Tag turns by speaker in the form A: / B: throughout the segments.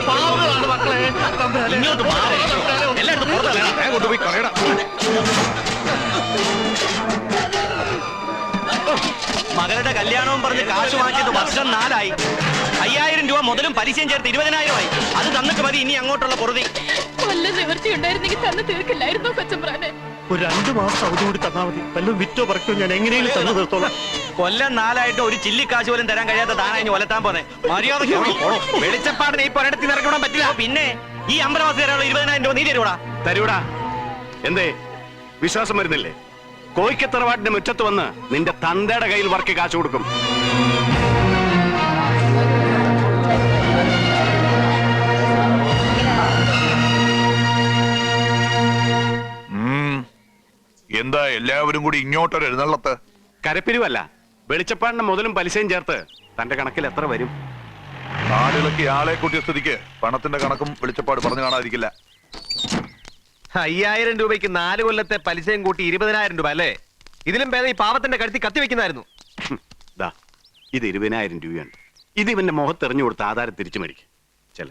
A: പാവങ്ങളാണ് മക്കളെ.
B: കൊണ്ടുപോയി കളയടാ.
C: മകളുടെ കല്യാണവും പറഞ്ഞ് കാശ് വാങ്ങിയത് വർഷം 4 ആയി. 5000 രൂപ മുതലും പലിശയും ചേർത്ത് 20,000 ആയി. അത് തന്നിട്ട് മതി ഇനി അങ്ങോട്ടുള്ള പൊറുതി.
D: വല്ല നിവൃത്തി ഉണ്ടായിരുന്നെങ്കിൽ തന്നു തീർക്കില്ലായിരുന്നോ കൊച്ചമ്പ്രാനെ?
A: ഒരു 2 മാസം അവധി കൂടി തന്നാ മതി. വല്ലതും വിറ്റോ പറക്കോ ഞാൻ എങ്ങനെയും തന്നു തീർത്തോളാം.
C: കൊല്ലം 4 ആയിട്ട് ഒരു ചില്ലിക്കാശ് പോലും തരാൻ കഴിയാത്ത താനായി ഒലത്താൻ പോന്നെ. മര്യാദ വെളിച്ചപ്പാടിനെ ഈ പൊരടത്തിൽ ഇറക്കാൻ പറ്റില്ല. പിന്നെ ഈ അമ്പലവാസികാരുള്ള 20,000 രൂപ നീ തരൂടാ?
B: തരൂടാ. എന്തേ വിശ്വാസം വരുന്നില്ലേ? കോയിക്കത്തറവാട്ടിന്റെ മുറ്റത്ത് വന്ന് നിന്റെ തന്തയുടെ കയ്യിൽ വർക്ക് കാശ് കൊടുക്കും.
E: എന്താ എല്ലാവരും കൂടി ഇങ്ങോട്ടൊരു എഴുന്നള്ളത്ത്?
B: കരപ്പിരിവല്ല, വെളിച്ചപ്പാടിന്റെ മുതലും പലിശയും ചേർത്ത് തന്റെ കണക്കിൽ എത്ര വരും?
E: നാലിളക്കി ആളെ കൂട്ടിയ സ്ഥിതിക്ക് പണത്തിന്റെ കണക്കും വെളിച്ചപ്പാട് പറഞ്ഞു കാണാതിരിക്കില്ല.
C: 5000 രൂപയ്ക്ക് 4 കൊല്ലത്തെ പലിശയും കൂട്ടി 20,000 രൂപ അല്ലേ? ഇതിലും ഭേദം ഈ പാവത്തിന്റെ കഴുത്തി കത്തിവെക്കുന്നായിരുന്നു.
B: ഇത് 20,000 രൂപയാണ്. ഇത് ഇവന്റെ മുഖത്തെറിഞ്ഞു കൊടുത്ത ആധാരം തിരിച്ചു മേടിക്കും. ചെല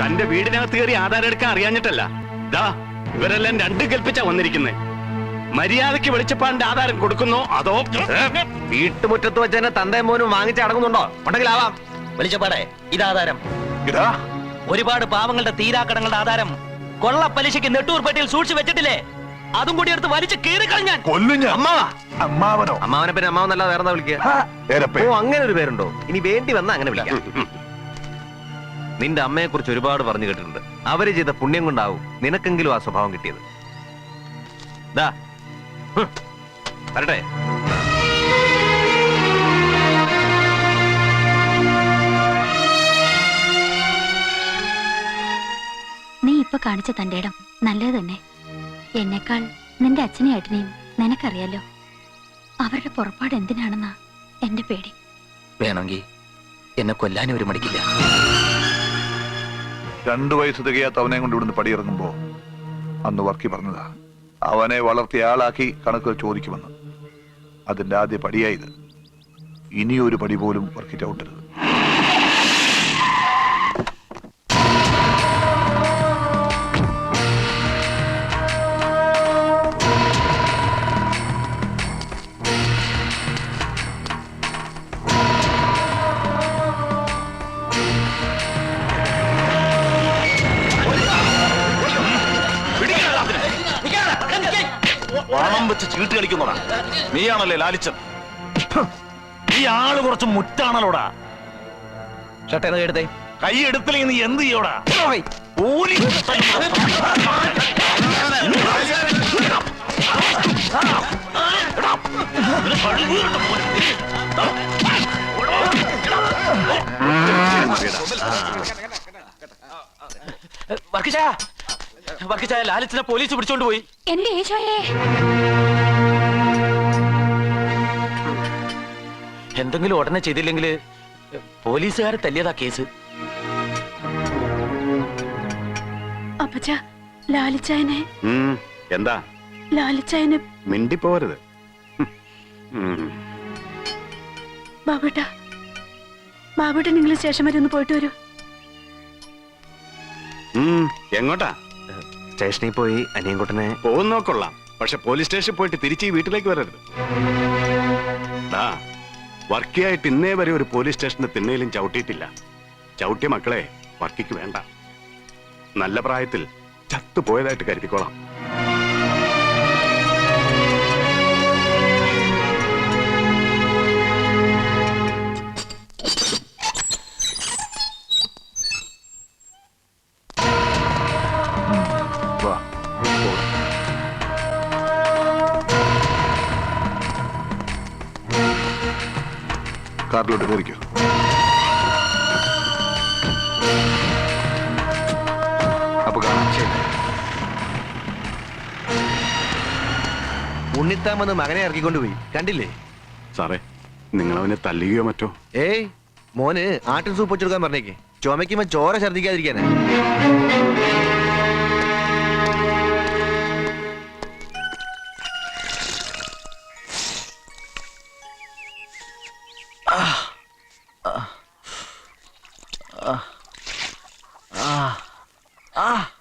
B: തന്റെ വീടിനകത്ത് കയറി ആധാരം എടുക്കാൻ അറിയാഞ്ഞിട്ടല്ല. ഇവരെല്ലാം രണ്ടും കൽപ്പിച്ചാ വന്നിരിക്കുന്നേ. മര്യാദയ്ക്ക് വെളിച്ചപ്പാടിന്റെ ആധാരം കൊടുക്കുന്നോ അതോ
C: വീട്ടുമുറ്റത്ത് വെച്ച് തന്നെ തന്തയും മോനും വാങ്ങിച്ച് അടങ്ങുന്നുണ്ടോ? ഉണ്ടെങ്കിൽ ആവാം. വെളിച്ചപ്പാടെ ഇതാധാരം. ഒരുപാട് പാവങ്ങളുടെ തീരാക്കടങ്ങളുടെ ആധാരം കൊള്ള പലിശയ്ക്ക് നെട്ടൂർപേട്ടയിൽ സൂക്ഷിച്ചു വെച്ചിട്ടില്ലേ? അതും കൂടി എടുത്ത് വലിച്ചു കീറിക്കളഞ്ഞാൻ
E: അമ്മാവനോ?
C: അമ്മാവനെ പിന്നെ അമ്മാവനല്ല വേറെ വിളിക്കുക. അങ്ങനെ ഒരു പേരുണ്ടോ? ഇനി വേണ്ടി വന്ന അങ്ങനെ വിളിക്കാം. നിന്റെ അമ്മയെ കുറിച്ച് ഒരുപാട് പറഞ്ഞു കേട്ടിട്ടുണ്ട്. അവര് ചെയ്ത പുണ്യം കൊണ്ടാവും നിനക്കെങ്കിലും ആ സ്വഭാവം കിട്ടിയത്. വരട്ടെ.
D: നീ ഇപ്പൊ കാണിച്ച തന്റെ ഇടം നല്ലത് തന്നെ. എന്നെക്കാൾ നിന്റെ അച്ഛനെയും ഏട്ടനെയും നിനക്കറിയാലോ. അവരുടെ പുറപ്പാട് എന്തിനാണെന്നാ എന്റെ പേടി.
C: വേണമെങ്കിൽ എന്നെ കൊല്ലാനും ഒരു മടിക്കില്ല.
E: 2 വയസ്സ് തികയാത്ത അവനെ കൊണ്ട് ഇവിടുന്ന് പടിയിറങ്ങുമ്പോ അന്ന് വർക്കി പറഞ്ഞതാ, അവനെ വളർത്തിയ ആളാക്കി കണക്ക് ചോദിക്കുമെന്ന്. അതിന്റെ ആദ്യ പടിയായത്. ഇനിയൊരു പടി പോലും വർക്കി ചവിട്ടരുത്.
B: പണം വെച്ച് ചീട്ട് കളിക്കുന്നോടാ. നീയാണല്ലേ ലാലിച്ചൻ? ഈ ആള് കുറച്ച് മുറ്റാണല്ലോടാ.
C: ഷട്ടേന്ന് കേട്ടേ.
B: കൈ എടുത്തില്ലെങ്കിൽ നീ എന്ത് ചെയ്യോടാ?
C: വർക്കിച്ചായ ലാലിച്ചിനെ പോലീസ് പിടിച്ചോണ്ട് പോയി.
D: എന്റെ ഈശോയെ,
C: എന്തെങ്കിലും ഉടനെ ചെയ്തില്ലെങ്കിൽ പോലീസുകാരെ തല്ലിയതാ കേസ്.
D: അപ്പച്ച ലാലിച്ചായനെ
B: എന്താ?
D: ലാലിച്ചായനെ
B: മിണ്ടിപ്പോരുത്.
D: ബാബുട്ട നിങ്ങൾ സ്റ്റേഷൻ വരെ ഒന്ന് പോയിട്ട് വരൂ.
B: എങ്ങോട്ടാ?
C: സ്റ്റേഷനിൽ പോയി അനിയൻകുട്ടനെ
B: പോകുന്നോക്കൊള്ളാം. പക്ഷെ പോലീസ് സ്റ്റേഷനിൽ പോയിട്ട് തിരിച്ച് ഈ വീട്ടിലേക്ക് വരരുത്. വർക്കിയായിട്ട് ഇന്നേ വരെ ഒരു പോലീസ് സ്റ്റേഷന്റെ തിണ്ണയിലും ചവിട്ടിയിട്ടില്ല. ചവിട്ടിയ മക്കളെ വർക്കിക്ക് വേണ്ട. നല്ല പ്രായത്തിൽ ചത്തുപോയതായിട്ട് കരുതിക്കോളാം.
E: കാറിലോട്ട് കയറിക്കോ. അപ്പൊ കാണാം.
C: ഉണ്ണിത്താമെന്ന് മകനെ ഇറക്കിക്കൊണ്ടുപോയി കണ്ടില്ലേ?
B: സാറേ, നിങ്ങൾ അവനെ തല്ലുകയോ മറ്റോ?
C: ഏയ് മോന് ആട്ടിൻ സൂപ്പ് വെച്ചെടുക്കാൻ പറഞ്ഞേക്ക്.
F: ചുമക്കുമ്പോ ചോര ഛർദിക്കാതിരിക്കാനാ.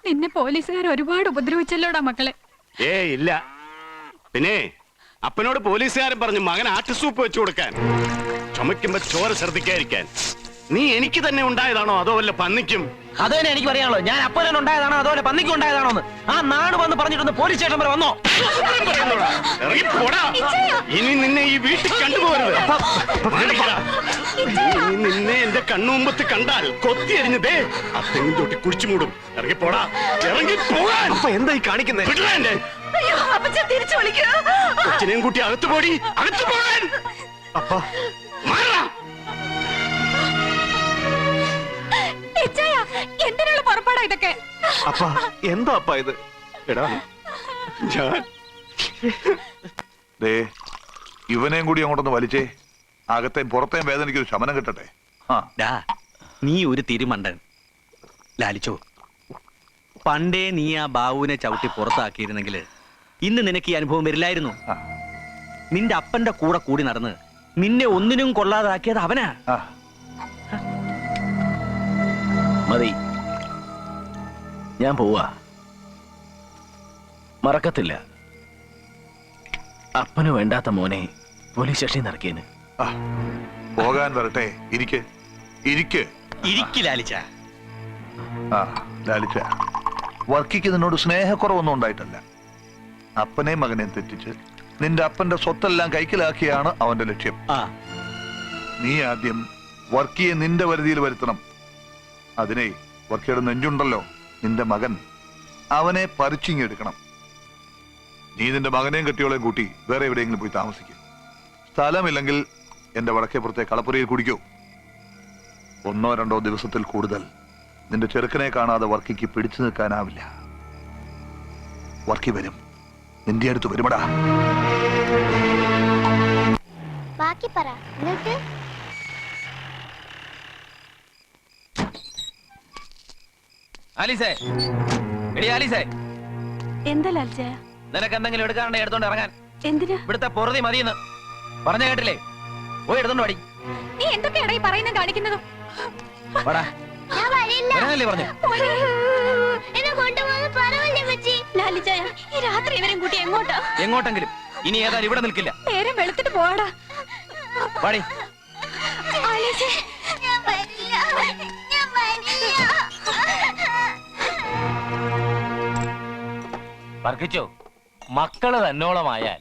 G: നിന്നെ പോലീസുകാർ ഒരുപാട് ഉപദ്രവിച്ചല്ലോടാ മക്കളെ.
B: ഇല്ല. പിന്നെ അപ്പനോട് പോലീസുകാരൻ പറഞ്ഞു മകൻ ആട്ടുസൂപ്പ് വെച്ചു കൊടുക്കാൻ, ചുമക്കുമ്പോ ചോര ഛർദിക്കാതിരിക്കാൻ. നീ എനിക്ക് തന്നെ ഉണ്ടായതാണോ അതോ വല്ല പന്നിക്കും?
C: അത് തന്നെ എനിക്ക് പറയാനുള്ളൂ. ഞാൻ അപ്പനെ ഉണ്ടായതാണോ അതോ പന്നിക്ക് ഉണ്ടായതാണോ എന്ന്. ആ നാട് വന്ന് പറഞ്ഞിട്ടൊന്ന് പോലീസ് സ്റ്റേഷൻ വരെ വന്നോ?
B: ഇറങ്ങി പോടാ. ഇനി നിന്നെ ഈ വീട്ടിൽ കണ്ടുപോകരുത്. ഇനി നിന്നെ എന്റെ കണ്ണുമുമ്പത്ത് കണ്ടാൽ കൊത്തിയരിഞ്ഞതേ ആ തെങ്ങിൻ തൊട്ടി കുഴിച്ചു മൂടും. ഇറങ്ങി പോടാ. ഇറങ്ങി പോകാൻ.
F: അപ്പൊ എന്തായി കാണിക്കുന്നേ?
B: കൊച്ചിനെയും കൂട്ടി അകത്ത് പോടി. അകത്ത് പോകാൻ.
F: അപ്പാ
B: മാറാ.
G: എന്തിനുള്ള പുറപ്പാടാ ഇതൊക്കെ?
F: അപ്പാ എന്താ അപ്പാ ഇത്?
B: എടാ ഞാൻ
E: ദേ ഇവനെയും കൂടി അങ്ങോട്ടൊന്ന് വലിച്ചേ. അകത്തെയും പുറത്തെയും വേദനയ്ക്കൊരു ശമനം കിട്ടട്ടെ.
H: നീ ഒരു തിരുമണ്ടൻ ലാലിച്ചോ. പണ്ടേ നീ ആ ബാബുവിനെ ചവിട്ടി പുറത്താക്കിയിരുന്നെങ്കിൽ ഇന്ന് നിനക്ക് ഈ അനുഭവം വരില്ലായിരുന്നു. നിന്റെ അപ്പന്റെ കൂടെ കൂടി നടന്ന് നിന്നെ ഒന്നിനും കൊള്ളാതാക്കിയത് അവനാ.
C: മതി, ഞാൻ പോവാ. മറക്കത്തില്ല അപ്പന് വേണ്ടാത്ത മോനെ പോലീസ് സ്റ്റേഷനിൽ ഇറക്കിയതിന്.
E: പോകാൻ വരട്ടെ. ഇരിക്ക് ഇരിക്ക്
H: ഇരിക്ക് ലാലിച്ച.
E: ലാലിച്ച, വർക്കിക്ക് നിന്നോട് സ്നേഹക്കുറവൊന്നും ഉണ്ടായിട്ടല്ല. അപ്പനെയും മകനെയും തെറ്റിച്ച് നിന്റെ അപ്പന്റെ സ്വത്തെല്ലാം കൈക്കലാക്കിയാണ് അവന്റെ ലക്ഷ്യം. നീ ആദ്യം വർക്കിയെ നിന്റെ വരുതിയിൽ വരുത്തണം. അതിനെ വർക്കിയുടെ നെഞ്ചുണ്ടല്ലോ നിന്റെ മകൻ, അവനെ പറിച്ചിങ്ങെടുക്കണം. നീ നിന്റെ മകനെയും കെട്ടിയോളെയും കൂട്ടി വേറെ എവിടെയെങ്കിലും പോയി താമസിക്കും. സ്ഥലമില്ലെങ്കിൽ എന്റെ വടക്കേപ്പുറത്തെ കളപ്പുരയിൽ കുടിക്കൂ. 1 or 2 ദിവസത്തിൽ കൂടുതൽ നിന്റെ ചെറുക്കനെ കാണാതെ വർക്കിക്ക് പിടിച്ചു നിൽക്കാനാവില്ല. വർക്കി വരും, നിന്റെ അടുത്ത് വരുമടാ.
I: ബാക്കി പറ. നിങ്ങൾക്ക്
C: ആലീസേ, എടി ആലീസേ,
G: എന്താ ലാൽജയ?
C: നിനക്ക് എന്തെങ്കിലും എടുക്കാനുണ്ടെ എടുത്തോണ്ട് ഇറങ്ങാൻ.
G: എന്തിനാ?
C: ഇവിടുത്തെ പൊറുതി മതിയെന്ന് പറഞ്ഞ കേട്ടില്ലേ? പോയി എടുത്തോണ്ട് പടി.
G: നീ എന്തൊക്കെയാടാ ഈ പറയുന്നത് കാണിക്കുന്നതും?
C: വാടാ.
I: ഞാൻ വരില്ല.
C: വരാനല്ലേ പറഞ്ഞു?
I: എന്നെ കൊണ്ടുപോകാൻ പറവല്ലേ മച്ചി.
G: ലാലിജയ, ഈ രാത്രി ഇവരും കൂട്ടി എങ്ങോട്ടാ?
C: എങ്ങോട്ടെങ്കിലും. ഇനി ഏതായാലും ഇവിടെ നിൽക്കില്ല.
G: നേരം വെളുത്തിട്ട് പോവാടാ.
C: വാടി.
I: ആലീസേ, ഞാൻ വരില്ല. ഞാൻ വരില്ല.
J: വർക്കിച്ചോ, മക്കള് തന്നോളമായാൽ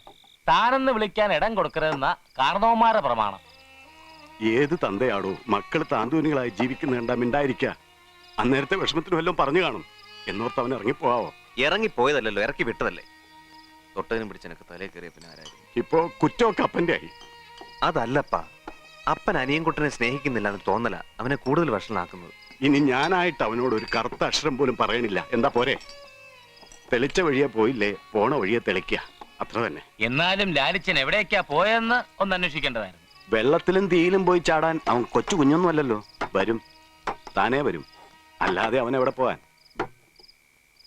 J: താനെന്ന് വിളിക്കാൻ ഇടം കൊടുക്കരുതെന്ന കാരണവന്മാരുടെ പ്രമാണം.
B: ഏത് തന്തയാടോ മക്കള് താന്തൂനികളായി ജീവിക്കുന്ന കണ്ടാ മിണ്ടായിരിക്ക. അന്നേരത്തെ വിഷമത്തിന് വല്ലതും പറഞ്ഞു കാണും എന്നോർത്ത് അവൻ ഇറങ്ങിപ്പോവോ?
F: ഇറങ്ങിപ്പോയതല്ലോ, ഇറക്കി വിട്ടതല്ലേ. തൊട്ടതിനും പിടിച്ചെനക്ക് തലേ കയറിയ പിന്നെ ആരായിരുന്നു?
B: ഇപ്പോ കുറ്റമൊക്കെ അപ്പന്റെ ആയി.
F: അതല്ലപ്പാ, അപ്പൻ അനിയൻകുട്ടനെ സ്നേഹിക്കുന്നില്ല എന്ന് തോന്നല അവനെ കൂടുതൽ വഷളാക്കുന്നത്.
B: ഇനി ഞാനായിട്ട് അവനോട് ഒരു കറുത്ത അക്ഷരം പോലും പറയണില്ല. എന്താ പോരെ? തെളിച്ച വഴിയെ പോയില്ലേ, പോണ വഴിയെ തെളിക്കുക, അത്ര തന്നെ.
J: എന്നാലും ലാലിച്ചൻ എവിടേക്കാ പോയെന്ന് ഒന്ന് അന്വേഷിക്കേണ്ടതായിരുന്നു.
B: വെള്ളത്തിലും തീയിലും പോയി ചാടാൻ അവൻ കൊച്ചു കുഞ്ഞൊന്നും അല്ലല്ലോ. വരും, താനേ വരും. അല്ലാതെ അവൻ എവിടെ പോവാൻ?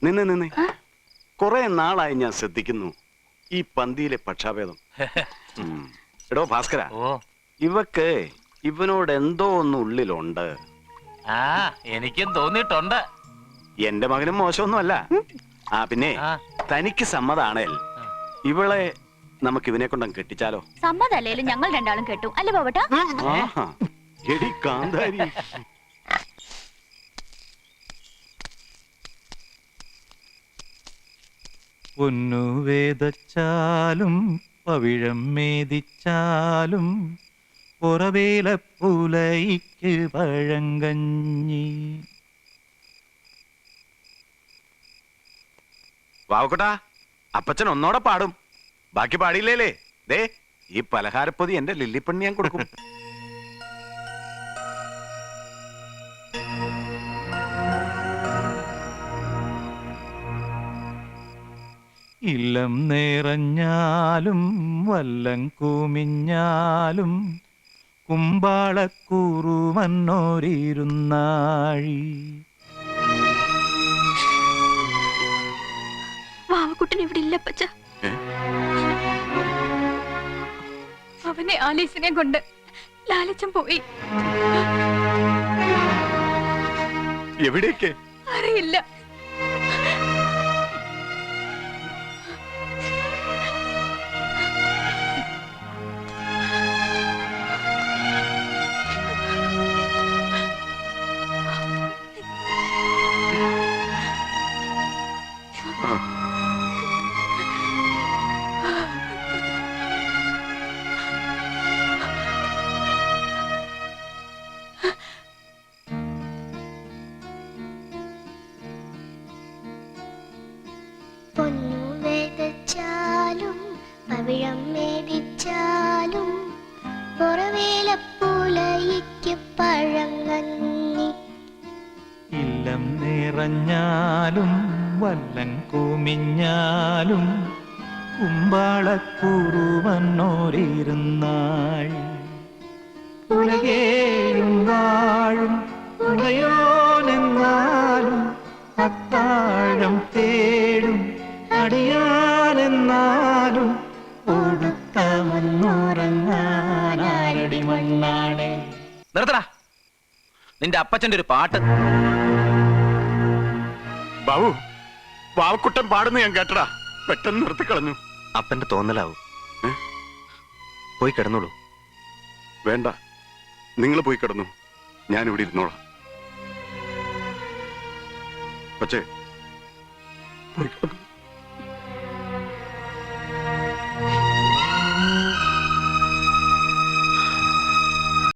B: നിന്ന് കുറെ നാളായി ഞാൻ ശ്രദ്ധിക്കുന്നു ഈ പന്തിയിലെ പക്ഷാഭേദം. എടോ ഭാസ്കര, ഇവക്ക് ഇവനോട് എന്തോ ഒന്ന് ഉള്ളിലുണ്ട്.
J: ആ, എനിക്കും തോന്നിയിട്ടുണ്ട്.
B: എന്റെ മകനും മോശമൊന്നും അല്ല. പിന്നെ തനിക്ക് സമ്മതാണേൽ ഇവളെ നമുക്ക് ഇവനെ കൊണ്ടങ്ങ് കെട്ടിച്ചാലോ?
D: സമ്മതല്ലേലും ഞങ്ങൾ രണ്ടാളും കേട്ടു അല്ലേ പോവട്ടാ?
B: എടി കാന്താരി,
K: പൊന്നു വേദച്ചാലും പവിഴം മേദിച്ചാലും പുറവേലപ്പുലയ്ക്ക് പഴങ്കഞ്ഞി.
B: വാവക്കോട്ടാ, അപ്പച്ചൻ ഒന്നോടെ പാടും. ബാക്കി പാടിയില്ലേലേ? ദേ ഈ പലഹാരപ്പൊതി എന്റെ ലില്ലിപ്പണ്ണി ഞാൻ കൊടുക്കും.
K: ഇല്ലം നിറഞ്ഞാലും വല്ലം കുമിഞ്ഞാലും കുമ്പാളക്കൂറുമന്നോരിരുന്നാഴി.
G: വാവക്കുട്ടൻ ഇവിടെ ഇല്ല പച്ച. അവനെ ആലീസിനെ കൊണ്ട് ലാലച്ചൻ പോയി.
B: എവിടേക്ക്
G: അറിയില്ല.
I: പൊന്നു വേദച്ചാലും പവിഴം മേടിച്ചാലും പുറവേലപ്പൂലയ്ക്ക് പഴങ്ങന്നി.
K: ഇല്ലം നിറഞ്ഞാലും വല്ലൻ കുമിഞ്ഞാലും കുമ്പാളക്കൂറുമന്നോരിരുന്നാഴി. ഉലകേഴും വാഴും ഉടയോനെന്നാലും അത്താഴം തേടും അടിയാനെന്നാലും ഒടുക്കമൊന്നുറങ്ങാനാരടി മണ്ണാണേ.
C: നിർത്തടാ നിന്റെ അപ്പച്ചന്റെ ഒരു പാട്ട്.
B: ബാബു, വാവക്കുട്ടൻ പാടുന്ന ഞാൻ കേട്ടടാ. പെട്ടെന്ന് നിർത്തിക്കളഞ്ഞു.
F: അപ്പന്റെ തോന്നലാവും. പോയി കിടന്നോളൂ.
B: വേണ്ട, നിങ്ങൾ പോയി കിടന്നു, ഞാനിവിടെ ഇരുന്നോളാം. പക്ഷേ പോയി കിടന്നു.